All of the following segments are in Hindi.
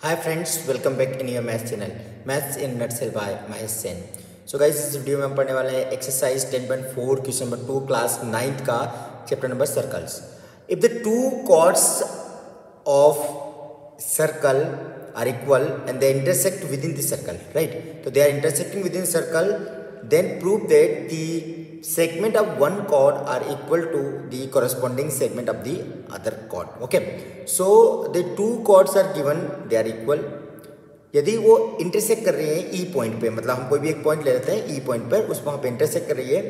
Hi friends, welcome back in your math channel, Maths in Nutshell by Mahesh Sen. So guys, इस वीडियो में हम पढ़ने वाले हैं exercise 10.4 question number 2 class 9th का chapter number circles. If the two chords of circle are equal and they intersect within the circle, right? So they are intersecting within the circle, then prove that the segment of one chord are equal to the corresponding segment of the other chord. Okay, so the two chords are given, they are equal. यदि वो इंटरसेक्ट कर रही है ई पॉइंट पे, मतलब हम कोई भी एक पॉइंट ले लेते हैं ई पॉइंट पर, उस वहाँ पे इंटरसेक्ट कर रही है,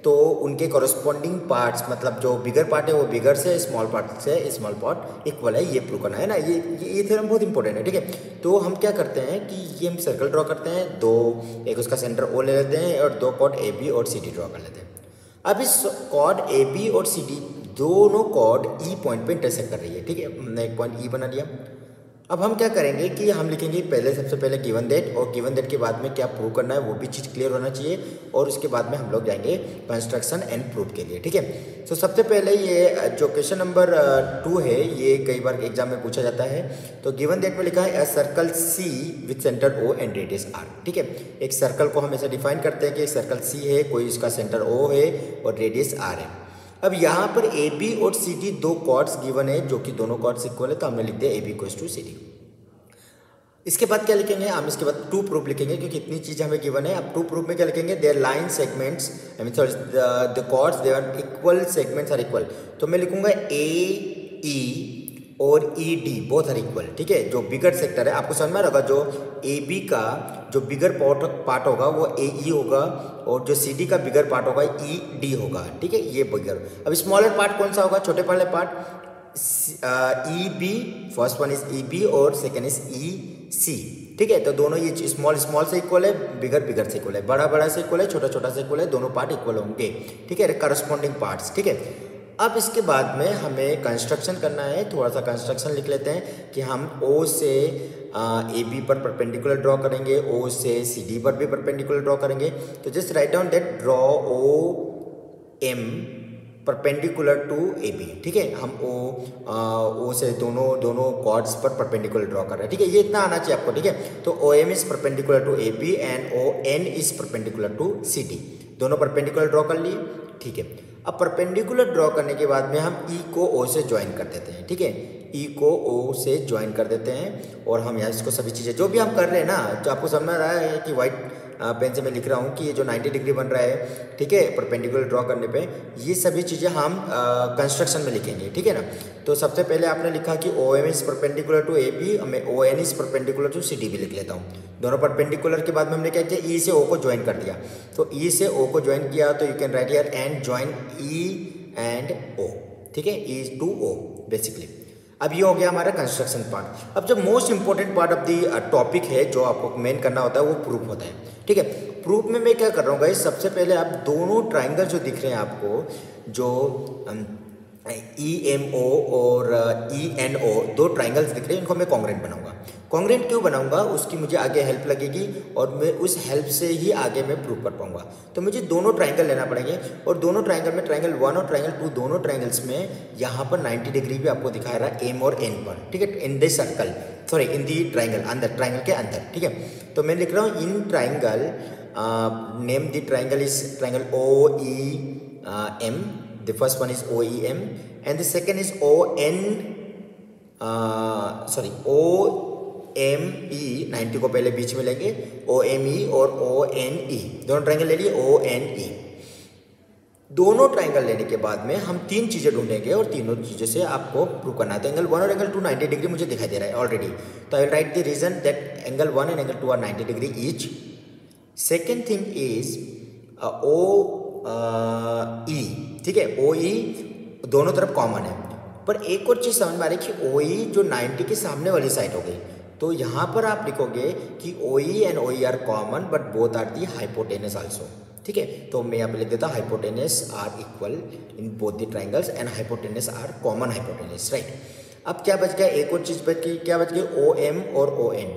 तो उनके कॉरस्पॉन्डिंग पार्ट्स, मतलब जो बिगर पार्ट है वो बिगर से, स्मॉल पार्ट से स्मॉल पार्ट इक्वल है, ये प्रूव करना है ना. ये थ्योरम बहुत इंपॉर्टेंट है. ठीक है, तो हम क्या करते हैं कि ये हम सर्कल ड्रॉ करते हैं, दो एक उसका सेंटर ओ ले लेते हैं और दो कॉर्ड ए बी और सी डी ड्रॉ कर लेते हैं. अब इस कॉर्ड ए बी और सी डी दोनों कॉर्ड ई पॉइंट पे इंटरसेक्ट कर रही है. ठीक है, हमने एक पॉइंट ई बना लिया. अब हम क्या करेंगे कि हम लिखेंगे पहले, सबसे पहले गिवन दैट, और गिवन दैट के बाद में क्या प्रूव करना है वो भी चीज़ क्लियर होना चाहिए, और उसके बाद में हम लोग जाएंगे कंस्ट्रक्शन एंड प्रूफ के लिए. ठीक है, तो सबसे पहले ये जो क्वेश्चन नंबर 2 है, ये कई बार एग्जाम में पूछा जाता है. तो गिवन दैट में लिखा है a circle C with centre O and radius R. ठीक है, एक सर्कल को हम ऐसे डिफाइन करते हैं कि एक सर्कल सी है, कोई इसका सेंटर ओ है और रेडियस आर है. अब यहाँ पर ए बी और सी डी दो कॉर्ड्स गिवन है, जो कि दोनों कॉर्ड्स इक्वल है, तो हमने लिख दिया A B equals to C D. इसके बाद क्या लिखेंगे हम? इसके बाद टू प्रूफ लिखेंगे, क्योंकि इतनी चीज़ हमें गिवन है. अब टू प्रूफ में क्या लिखेंगे? There line segments, I mean sorry, the chords there equal, segments are equal. तो मैं लिखूंगा ए ई और E D both are equal. ठीक है, जो बिगर सेक्टर है, आपको समझ में आ रहा होगा, जो ए बी का जो बिगर पार्ट होगा वो ए ई होगा, और जो सी डी का बिगर पार्ट होगा ई डी होगा. ठीक है, ये बिगर. अब स्मॉलर पार्ट कौन सा होगा? छोटे वाले part E B, first one is E B और सेकेंड इज ई सी. ठीक है, तो दोनों ये स्मॉल स्मॉल से इक्वल है, बिगर बिगर से इक्वल है, बड़ा बड़ा से इक्वल है, छोटा छोटा से इक्वल है, दोनों पार्ट इक्वल होंगे. ठीक है, करस्पॉन्डिंग पार्ट्स. ठीक है, अब इसके बाद में हमें कंस्ट्रक्शन करना है. थोड़ा सा कंस्ट्रक्शन लिख लेते हैं कि हम ओ से ए बी पर परपेंडिकुलर ड्रॉ करेंगे, ओ से सी डी पर भी परपेंडिकुलर ड्रॉ करेंगे. तो just write down that draw O M perpendicular to A B. ठीक है, हम ओ से दोनों कॉर्ड्स पर परपेंडिकुलर ड्रॉ कर रहे हैं. ठीक है, ये इतना आना चाहिए आपको. ठीक है, तो O M is perpendicular to A B and O N is perpendicular to C D. दोनों परपेंडिकुलर ड्रॉ कर लिए. ठीक है, अब परपेंडिकुलर ड्रॉ करने के बाद में हम ई को ओ से ज्वाइन कर देते हैं. ठीक है, ई को ओ से ज्वाइन कर देते हैं, और हम यहाँ इसको सभी चीज़ें जो भी हम कर रहे हैं ना, जो आपको समझ में आ रहा है कि वाइट पेन से मैं लिख रहा हूँ कि ये जो 90 डिग्री बन रहा है, ठीक है, परपेंडिकुलर ड्रॉ करने पे, ये सभी चीज़ें हम कंस्ट्रक्शन में लिखेंगे. ठीक है ना. तो सबसे पहले आपने लिखा कि O M is perpendicular to A B, मैं O N is perpendicular to C D भी लिख लेता हूँ. दोनों परपेंडिकुलर के बाद में हमने क्या किया? ई से ओ को ज्वाइन कर दिया. तो ई से ओ को ज्वाइन किया, तो you can write here and join E and O. ठीक है, ई टू ओ बेसिकली. अब ये हो गया हमारा कंस्ट्रक्शन पार्ट. अब जो most important part of the topic है, जो आपको मेन करना होता है, वो प्रूफ होता है. ठीक है, प्रूफ में मैं क्या कर रहा हूँ गाइस, सबसे पहले आप दोनों ट्राइंगल जो दिख रहे हैं आपको, जो ई एम ओ और ई एन ओ, दो ट्राइंगल्स दिख रहे हैं, इनको मैं कॉन्ग्रेंट बनाऊंगा. कॉन्ग्रेंट क्यों बनाऊंगा? उसकी मुझे आगे हेल्प लगेगी, और मैं उस हेल्प से ही आगे मैं प्रूव कर पाऊंगा. तो मुझे दोनों ट्राइंगल लेना पड़ेंगे, और दोनों ट्राइंगल में, ट्राइंगल 1 और ट्राइंगल 2, दोनों ट्राइंगल्स में यहाँ पर 90 डिग्री भी आपको दिखा रहा है एम और एन पर. ठीक है, in the circle, sorry in the triangle, अंदर, ट्राइंगल के अंदर. ठीक है, तो मैं लिख रहा हूँ in triangle, name the triangle is triangle O E M. The first one is OEM and the second is OME. 90 को पहले बीच में लेंगे, OME और ONE, दोनों ट्राइंगल ले लिए, ONE. दोनों ट्राइंगल लेने के बाद में हम तीन चीज़ें ढूंढेंगे, और तीनों चीज़ों से आपको प्रूव करना है. एंगल 1 और एंगल 2 90 डिग्री मुझे दिखाई दे रहा है ऑलरेडी, तो I will write the reason that angle 1 and angle 2 are 90 degree each. Second thing is E. ठीक है, ओ ई दोनों तरफ कॉमन है, पर एक और चीज़ समझ में आ रही है कि ओ ई जो 90 के सामने वाली साइड हो गई, तो यहाँ पर आप लिखोगे कि O E and O E are common but both are the hypotenuse also. ठीक है, तो मैं यहाँ पे लिख देता हूँ hypotenuse are equal in both the triangles and hypotenuse are common hypotenuse. Right, अब क्या बच गया? एक और चीज़ बच गई. क्या बच गई? ओ एम और ओ एन.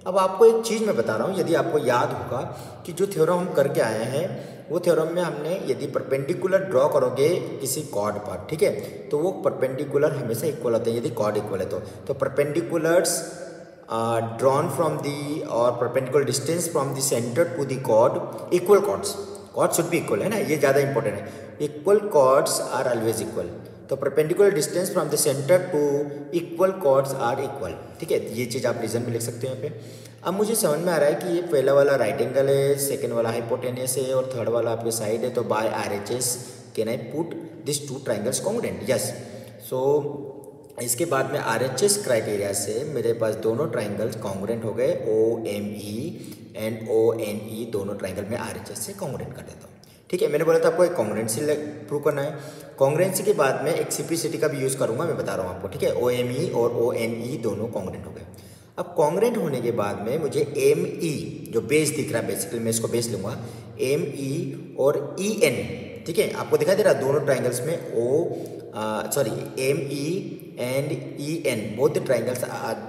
अब आपको एक चीज़ मैं बता रहा हूँ, यदि आपको याद होगा कि जो थ्योरम हम करके आए हैं, वो थ्योरम में हमने यदि परपेंडिकुलर ड्रॉ करोगे किसी कॉर्ड पर, ठीक है, तो वो परपेंडिकुलर हमेशा इक्वल होते हैं यदि कॉर्ड इक्वल है. तो परपेंडिकुलर्स ड्रॉन फ्रॉम दी और perpendicular distance from the centre to the chord equal chords, chord should be equal है ना, ये ज़्यादा इंपॉर्टेंट है, equal chords are always equal, तो perpendicular distance from the centre to equal chords are equal, ठीक है, ये चीज़ आप रीजन में लिख सकते हो यहाँ पे। अब मुझे समझ में आ रहा है कि ये पहला वाला राइट एंगल है, सेकंड वाला हाइपोटेनियस है और थर्ड वाला आपके साइड है, तो by RHS can I put this two triangles congruent, yes. So इसके बाद में आरएचएस क्राइटेरिया से मेरे पास दोनों ट्राइंगल्स कॉन्ग्रुएंट हो गए, OME एंड ONE दोनों ट्राइंगल में आरएचएस से कॉन्ग्रुएंट कर देता हूँ, ठीक है। मैंने बोला था आपको एक कॉन्ग्रुएंसी प्रूव करना है, कॉन्ग्रुएंसी के बाद में एक सिंप्लिसिटी का भी यूज़ करूँगा, मैं बता रहा हूँ आपको, ठीक है। OME और ONE दोनों कॉन्ग्रुएंट हो गए। अब कॉन्ग्रुएंट होने के बाद में मुझे ME जो बेस दिख रहा है, बेसिकली मैं इसको बेस लूँगा, ME और EN, ठीक है, आपको दिखाई दे रहा है दोनों ट्राइंगल्स में ME and EN both the triangles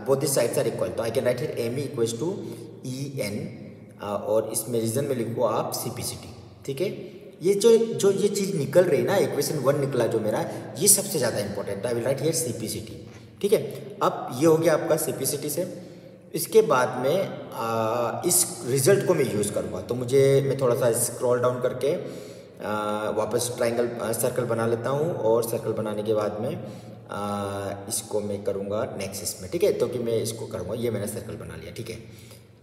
both the sides are equal, तो I can write here ME equals to EN और इसमें रीजन में लिखो आप सिंप्लिसिटी, ठीक है। ये जो ये चीज़ निकल रही है ना, इक्वेशन 1 निकला जो मेरा, ये सबसे ज़्यादा important, I will right here simplicity, ठीक है। अब ये हो गया आपका सिंप्लिसिटी से। इसके बाद में इस रिजल्ट को मैं यूज़ करूँगा, तो मैं थोड़ा सा स्क्रॉल डाउन करके वापस ट्राइंगल सर्कल बना लेता हूँ और सर्कल बनाने के बाद में इसको मैं करूँगा नेक्स्ट इसमें, ठीक है, तो कि मैं इसको करूँगा, ये मैंने सर्कल बना लिया, ठीक है।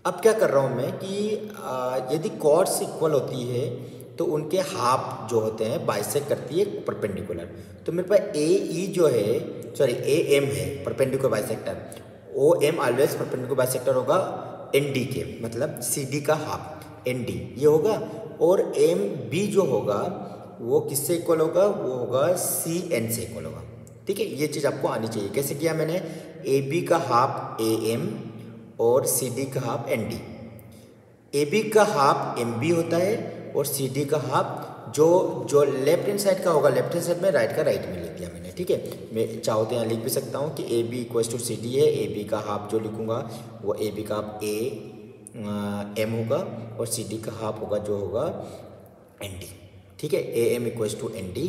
अब क्या कर रहा हूँ मैं कि यदि कॉर्ड्स इक्वल होती है तो उनके हाफ जो होते हैं बाइसेक्ट करती है परपेंडिकुलर, तो मेरे पास AE जो है AM है perpendicular bisector, OM always perpendicular bisector होगा ND के, मतलब CD का हाफ ND ये होगा, और MB जो होगा वो किससे इक्वल होगा, वो होगा CN से इक्वल होगा, ठीक है। ये चीज़ आपको आनी चाहिए। कैसे किया मैंने, AB का हाफ AM और CD का हाफ ND, AB का हाफ MB होता है और CD का हाफ जो लेफ्ट हैंड साइड का होगा लेफ्ट हैंड साइड में, राइट का राइट में लिख दिया मैंने, ठीक है। मैं चाहो तो यहाँ लिख भी सकता हूँ कि AB इक्वल्स टू CD है, AB का हाफ जो लिखूँगा वो AB का हाफ AM होगा और CD का हाफ होगा जो होगा ND, ठीक है। AM इक्वल्स टू ND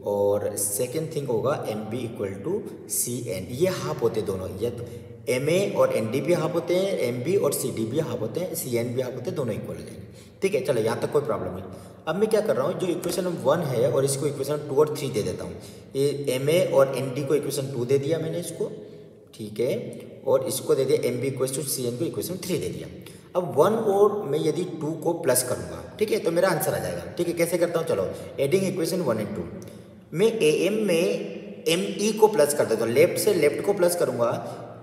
और सेकेंड थिंग होगा MB इक्वल टू CN, ये हाफ होते दोनों, ये MA और ND भी हाफ होते हैं, MB और CD भी हाफ होते हैं, CN भी हाफ होते हैं, दोनों इक्वल हो जाएंगे, ठीक है। चलो यहाँ तक कोई प्रॉब्लम नहीं। अब मैं क्या कर रहा हूँ, जो इक्वेशन 1 है और इसको इक्वेशन 2 और 3 दे देता हूँ, ये MA और ND को इक्वेशन 2 दे दिया मैंने इसको, ठीक है, और इसको दे दिया MB इक्वल टू CN को इक्वेशन 3 दे दिया। अब 1 और मैं यदि 2 को प्लस करूँगा, ठीक है, तो मेरा आंसर आ जाएगा, ठीक है। कैसे करता हूँ, चलो एडिंग इक्वेशन 1 एंड 2, मैं AM में ME को प्लस कर देता हूँ, लेफ्ट से लेफ्ट को प्लस करूँगा,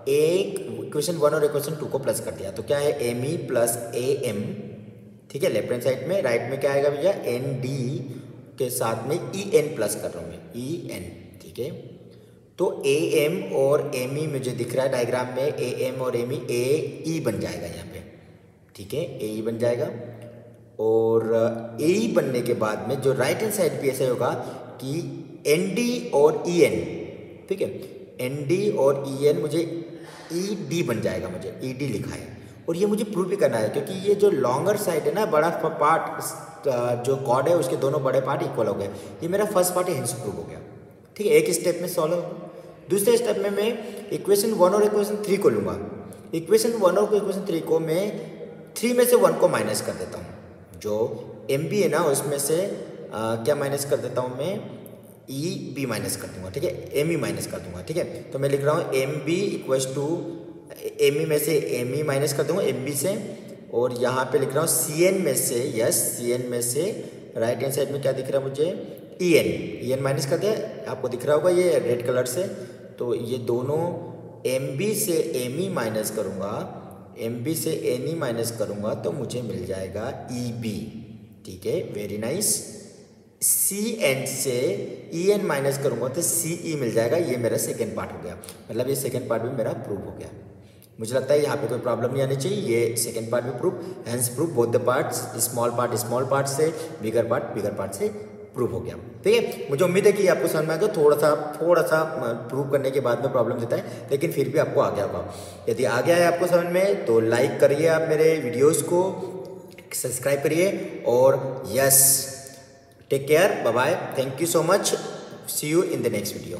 एक इक्वेशन 1 और इक्वेशन 2 को प्लस कर दिया, तो क्या है ME प्लस AM, ठीक है, लेफ्ट हैंड साइड में। राइट में क्या आएगा भैया, ND के साथ में EN प्लस कर रहा हूँ मैं, EN, ठीक है। तो AM और ME मुझे दिख रहा है डायग्राम में, AM और ME AE बन जाएगा यहाँ पे, ठीक है, AE बन जाएगा। और AE बनने के बाद में जो राइट हैंड साइड भी ऐसा होगा कि ND और EN, ठीक है, ND और EN मुझे ED बन जाएगा, मुझे ED लिखा है, और ये मुझे प्रूव भी करना है क्योंकि ये जो लॉन्गर साइड है ना, बड़ा पार्ट जो कॉर्ड है उसके दोनों बड़े पार्ट इक्वल हो गए, ये मेरा फर्स्ट पार्ट हेंस प्रूव हो गया, ठीक है। एक स्टेप में सॉल्व हो। दूसरे स्टेप में मैं इक्वेशन 1 और इक्वेशन 3 को लूँगा, इक्वेशन 1 और इक्वेशन 3 को मैं 3 में से 1 को माइनस कर देता हूँ, जो MB है ना उसमें से क्या माइनस कर देता हूँ मैं, EB माइनस कर दूंगा, ठीक है, ME माइनस कर दूंगा, ठीक है। तो मैं लिख रहा हूँ MB इक्वल्स टू ME में से ME माइनस कर दूंगा MB से, और यहाँ पे लिख रहा हूँ CN में से, यस CN में से राइट हैंड साइड में क्या दिख रहा है मुझे, EN माइनस कर दिया, आपको दिख रहा होगा ये रेड कलर से। तो ये दोनों MB से ME माइनस करूँगा, MB से NE माइनस करूँगा तो मुझे मिल जाएगा EB, ठीक है, वेरी नाइस। CN से EN माइनस करूँगा तो CE मिल जाएगा, ये मेरा सेकेंड पार्ट हो गया, मतलब ये सेकेंड पार्ट भी मेरा प्रूव हो गया। मुझे लगता है यहाँ पे कोई प्रॉब्लम नहीं आनी चाहिए, ये सेकेंड पार्ट भी prove, hence prove both the parts, small part से बिगर पार्ट से प्रूव हो गया, ठीक है। मुझे उम्मीद है कि आपको समझ में आ गया, थोड़ा सा प्रूव करने के बाद में प्रॉब्लम देता है, लेकिन फिर भी आपको आ गया होगा। यदि आ गया है आपको समझ में तो लाइक करिए आप मेरे वीडियोज़ को, सब्सक्राइब करिए, और yes take care, bye bye, thank you so much, see you in the next video.